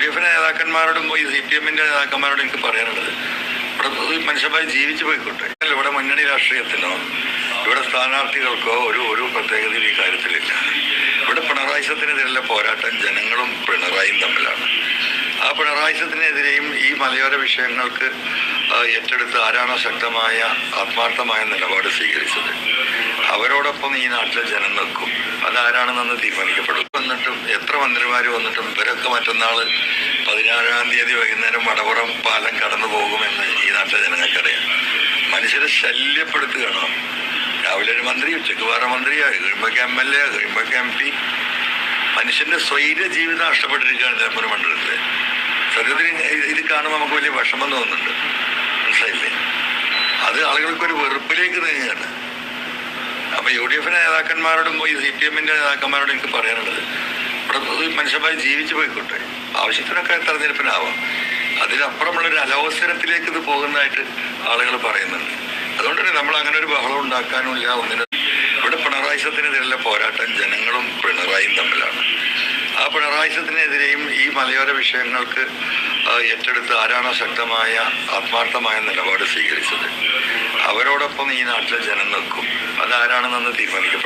F നേതാക്കന്മാരോടും CPM നേതാക്കന്മാരോടും എനിക്ക് പറയാനുള്ളത്, ഇവിടെ മനുഷ്യന്മാർ ജീവിച്ചു പോയിക്കോട്ടെ. ഇവിടെ മുന്നണി രാഷ്ട്രീയത്തിനോ ഇവിടെ സ്ഥാനാർത്ഥികൾക്കോ ഒരു പ്രത്യേകതയും ഈ കാര്യത്തിലില്ല. ഇവിടെ പിണറായിസത്തിനെതിരെയുള്ള പോരാട്ടം ജനങ്ങളും പിണറായിയും തമ്മിലാണ്. ആ പിണറായിസത്തിനെതിരെയും ഈ മലയോര വിഷയങ്ങൾക്ക് ഏറ്റെടുത്ത് ആരാണോ ശക്തമായ ആത്മാർത്ഥമായ നിലപാട് സ്വീകരിച്ചത് അവരോടൊപ്പം ഈ നാട്ടിലെ ജനം നിൽക്കും. അതാരാണെന്ന് തീരുമാനിക്കപ്പെടും. വന്നിട്ടും എത്ര മന്ത്രിമാർ വന്നിട്ടും ഇവരൊക്കെ മറ്റന്നാൾ 16-ാം തീയതി വൈകുന്നേരം വടവറം പാലം കടന്നു പോകുമെന്ന് ഈ നാട്ടിലെ ജനങ്ങൾക്കറിയാം. മനുഷ്യരെ ശല്യപ്പെടുത്തുകയാണോ? രാവിലെ ഒരു മന്ത്രി, ഉച്ചയ്ക്ക് വേറെ മന്ത്രിയായി, കഴിയുമ്പോഴേക്ക് MLA, കഴിയുമ്പോഴേക്ക് MP. മനുഷ്യന്റെ സ്വൈര്യ ജീവിതം നഷ്ടപ്പെട്ടിരിക്കുകയാണ് നിലമ്പൂർ മണ്ഡലത്തിൽ. സത്യത്തിൽ ഇത് കാണുമ്പോൾ നമുക്ക് വലിയ വിഷമം തോന്നുന്നുണ്ട്. മനസ്സിലായില്ലേ? അത് ആളുകൾക്കൊരു വെറുപ്പിലേക്ക് നീങ്ങുകയാണ്. അപ്പൊ UDF നേതാക്കന്മാരോടും CPM നേതാക്കന്മാരോടും എനിക്ക് പറയാനുള്ളത്, ഇവിടെ മനുഷ്യന്മാർ ജീവിച്ചു പോയിക്കോട്ടെ. ആവശ്യത്തിനൊക്കെ തെരഞ്ഞെടുപ്പിനാവാം. അതിലപ്പുറമുള്ളൊരു അലവസരത്തിലേക്ക് ഇത് പോകുന്നതായിട്ട് ആളുകൾ പറയുന്നുണ്ട്. അതുകൊണ്ട് തന്നെ നമ്മൾ അങ്ങനെ ഒരു ബഹളം ഉണ്ടാക്കാനുമില്ല. ഇവിടെ പിണറായിസത്തിനെതിരെയുള്ള പോരാട്ടം ജനങ്ങളും പിണറായിയും തമ്മിലാണ്. ആ പിണറായിസത്തിനെതിരെയും ഈ മലയോര വിഷയങ്ങൾക്ക് ഏറ്റെടുത്ത് ആരാണോ ശക്തമായ ആത്മാർത്ഥമായ നിലപാട് സ്വീകരിച്ചത് അവരോടൊപ്പം ഈ നാട്ടിലെ ജനം നിൽക്കും. അതാരാണെന്ന് തീരുമാനിക്കപ്പെടും.